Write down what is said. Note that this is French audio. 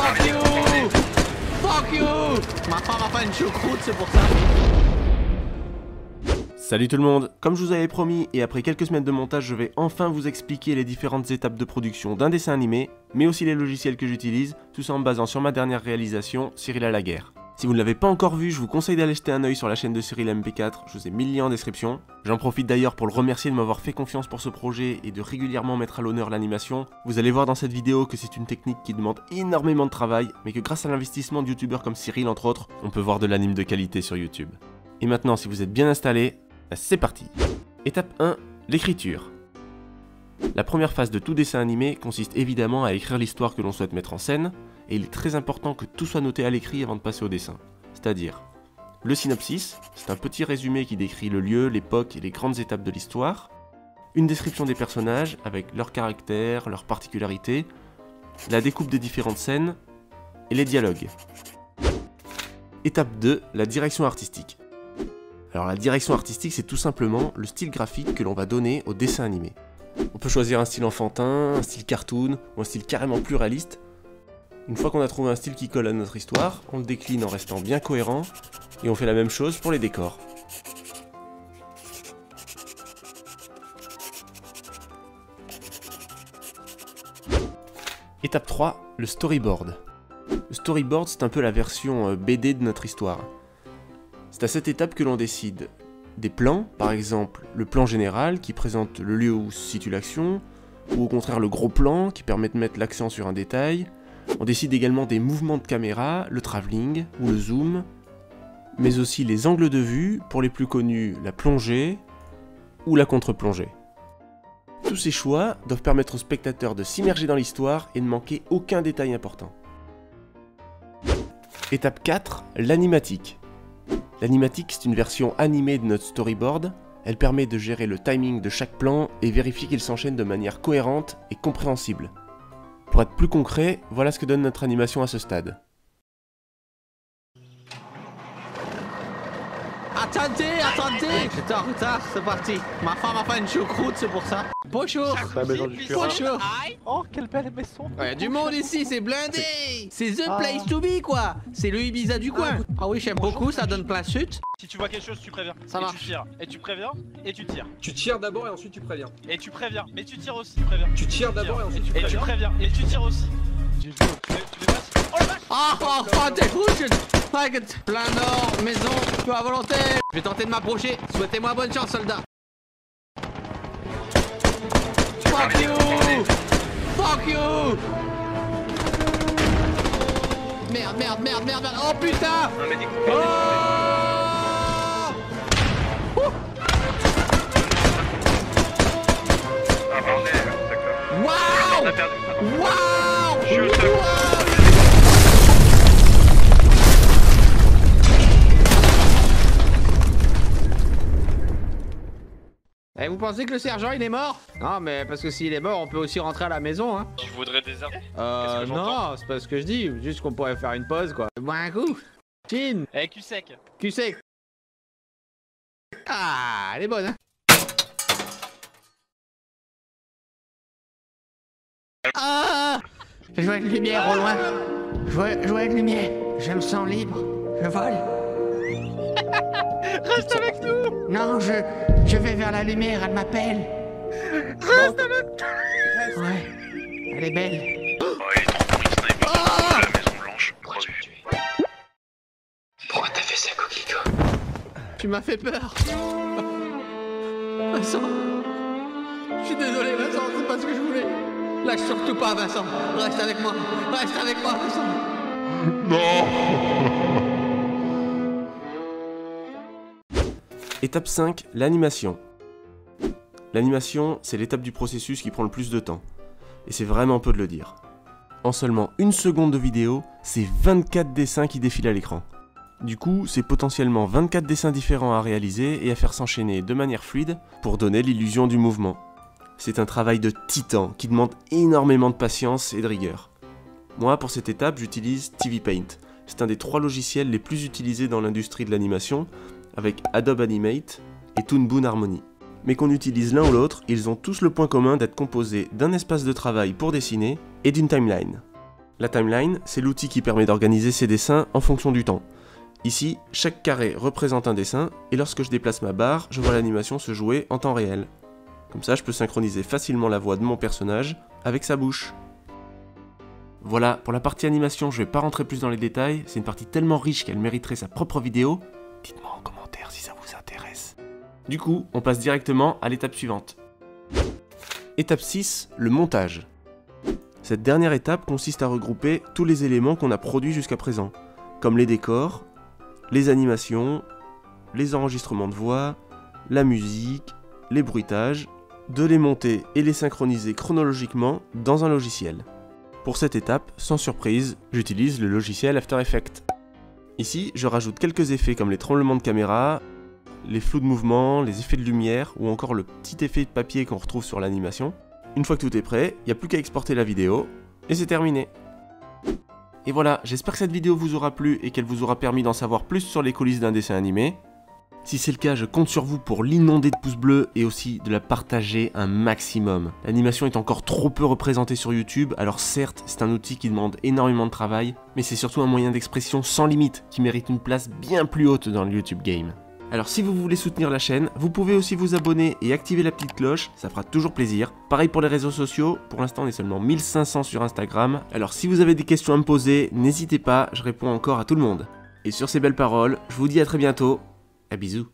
Fuck you! Fuck you! Ma femme a fait une choucroute, c'est pour ça. Salut tout le monde, comme je vous avais promis et après quelques semaines de montage, je vais enfin vous expliquer les différentes étapes de production d'un dessin animé, mais aussi les logiciels que j'utilise, tout ça en me basant sur ma dernière réalisation, Cyril à la guerre. Si vous ne l'avez pas encore vu, je vous conseille d'aller jeter un œil sur la chaîne de Cyril MP4, je vous ai mis le lien en description. J'en profite d'ailleurs pour le remercier de m'avoir fait confiance pour ce projet et de régulièrement mettre à l'honneur l'animation. Vous allez voir dans cette vidéo que c'est une technique qui demande énormément de travail, mais que grâce à l'investissement de youtubeurs comme Cyril entre autres, on peut voir de l'anime de qualité sur YouTube. Et maintenant, si vous êtes bien installé, c'est parti. Étape 1, l'écriture. La première phase de tout dessin animé consiste évidemment à écrire l'histoire que l'on souhaite mettre en scène, et il est très important que tout soit noté à l'écrit avant de passer au dessin. C'est-à-dire, le synopsis, c'est un petit résumé qui décrit le lieu, l'époque et les grandes étapes de l'histoire, une description des personnages avec leurs caractères, leurs particularités, la découpe des différentes scènes, et les dialogues. Étape 2, la direction artistique. Alors la direction artistique, c'est tout simplement le style graphique que l'on va donner au dessin animé. On peut choisir un style enfantin, un style cartoon, ou un style carrément plus réaliste. Une fois qu'on a trouvé un style qui colle à notre histoire, on le décline en restant bien cohérent, et on fait la même chose pour les décors. Étape 3, le storyboard. Le storyboard, c'est un peu la version BD de notre histoire. C'est à cette étape que l'on décide des plans, par exemple le plan général qui présente le lieu où se situe l'action, ou au contraire le gros plan qui permet de mettre l'accent sur un détail. On décide également des mouvements de caméra, le travelling ou le zoom, mais aussi les angles de vue, pour les plus connus la plongée ou la contre-plongée. Tous ces choix doivent permettre au spectateur de s'immerger dans l'histoire et ne manquer aucun détail important. Étape 4, l'animatique. L'animatique, c'est une version animée de notre storyboard. Elle permet de gérer le timing de chaque plan et vérifier qu'il s'enchaîne de manière cohérente et compréhensible. Pour être plus concret, voilà ce que donne notre animation à ce stade. Attendez, j'étais en retard, c'est parti. Ma femme a fait une choucroute, c'est pour ça. Bonjour. Bonjour. Oh, quelle belle maison. Il y a du monde ici, c'est blindé. C'est the place to be, quoi. C'est le Ibiza du coin. Ah oui, j'aime beaucoup, ça donne plein sud. Si tu vois quelque chose, tu préviens. Ça marche. Tu tires. Et tu préviens. Et tu tires. Tu tires d'abord et ensuite tu préviens. Et tu préviens. Mais tu tires aussi. Tu préviens. Tu tires d'abord et ensuite tu Et tu préviens. préviens. Et tu tires aussi. J'ai vu. Tu les passes. Oh la vache. Oh, t'es fou, t'inquiète. Plein nord, maison, tu as volonté. Je vais tenter de m'approcher. Souhaitez-moi bonne chance, soldat. Fuck you! Fuck you! Merde. Oh putain! Oh! Waouh! Et vous pensez que le sergent il est mort? Non mais parce que s'il est mort on peut aussi rentrer à la maison hein. Tu voudrais désarmer? Non c'est pas ce que je dis, juste qu'on pourrait faire une pause quoi. Boire un coup. Chin. Eh, cul sec. Cul sec. Ah elle est bonne hein. Ah je vois une lumière au loin. Je vois une lumière. Je me sens libre. Je vole. Reste avec nous. Non, je vais vers la lumière, elle m'appelle. Reste avec nous. Ouais, elle est belle. La Maison Blanche, revu. Pourquoi t'as fait ça, Coquito? Tu m'as fait peur. Vincent. Je suis désolé, Vincent, c'est pas ce que je voulais. Lâche surtout pas, Vincent. Reste avec moi, Vincent. Étape 5, l'animation. L'animation, c'est l'étape du processus qui prend le plus de temps. Et c'est vraiment peu de le dire. En seulement une seconde de vidéo, c'est 24 dessins qui défilent à l'écran. Du coup, c'est potentiellement 24 dessins différents à réaliser et à faire s'enchaîner de manière fluide pour donner l'illusion du mouvement. C'est un travail de titan qui demande énormément de patience et de rigueur. Moi, pour cette étape, j'utilise TV Paint. C'est un des 3 logiciels les plus utilisés dans l'industrie de l'animation, avec Adobe Animate et Toon Boom Harmony. Mais qu'on utilise l'un ou l'autre, ils ont tous le point commun d'être composés d'un espace de travail pour dessiner et d'une timeline. La timeline, c'est l'outil qui permet d'organiser ses dessins en fonction du temps. Ici, chaque carré représente un dessin, et lorsque je déplace ma barre, je vois l'animation se jouer en temps réel. Comme ça, je peux synchroniser facilement la voix de mon personnage avec sa bouche. Voilà, pour la partie animation, je vais pas rentrer plus dans les détails, c'est une partie tellement riche qu'elle mériterait sa propre vidéo. Dites-moi en commentaire si ça vous intéresse. Du coup, on passe directement à l'étape suivante. Étape 6, le montage. Cette dernière étape consiste à regrouper tous les éléments qu'on a produits jusqu'à présent, comme les décors, les animations, les enregistrements de voix, la musique, les bruitages, de les monter et les synchroniser chronologiquement dans un logiciel. Pour cette étape, sans surprise, j'utilise le logiciel After Effects. Ici, je rajoute quelques effets comme les tremblements de caméra, les flous de mouvement, les effets de lumière ou encore le petit effet de papier qu'on retrouve sur l'animation. Une fois que tout est prêt, il n'y a plus qu'à exporter la vidéo et c'est terminé. Et voilà, j'espère que cette vidéo vous aura plu et qu'elle vous aura permis d'en savoir plus sur les coulisses d'un dessin animé. Si c'est le cas, je compte sur vous pour l'inonder de pouces bleus et aussi de la partager un maximum. L'animation est encore trop peu représentée sur YouTube, alors certes, c'est un outil qui demande énormément de travail, mais c'est surtout un moyen d'expression sans limite qui mérite une place bien plus haute dans le YouTube game. Alors si vous voulez soutenir la chaîne, vous pouvez aussi vous abonner et activer la petite cloche, ça fera toujours plaisir. Pareil pour les réseaux sociaux, pour l'instant on est seulement 1500 sur Instagram, alors si vous avez des questions à me poser, n'hésitez pas, je réponds encore à tout le monde. Et sur ces belles paroles, je vous dis à très bientôt, à bisous.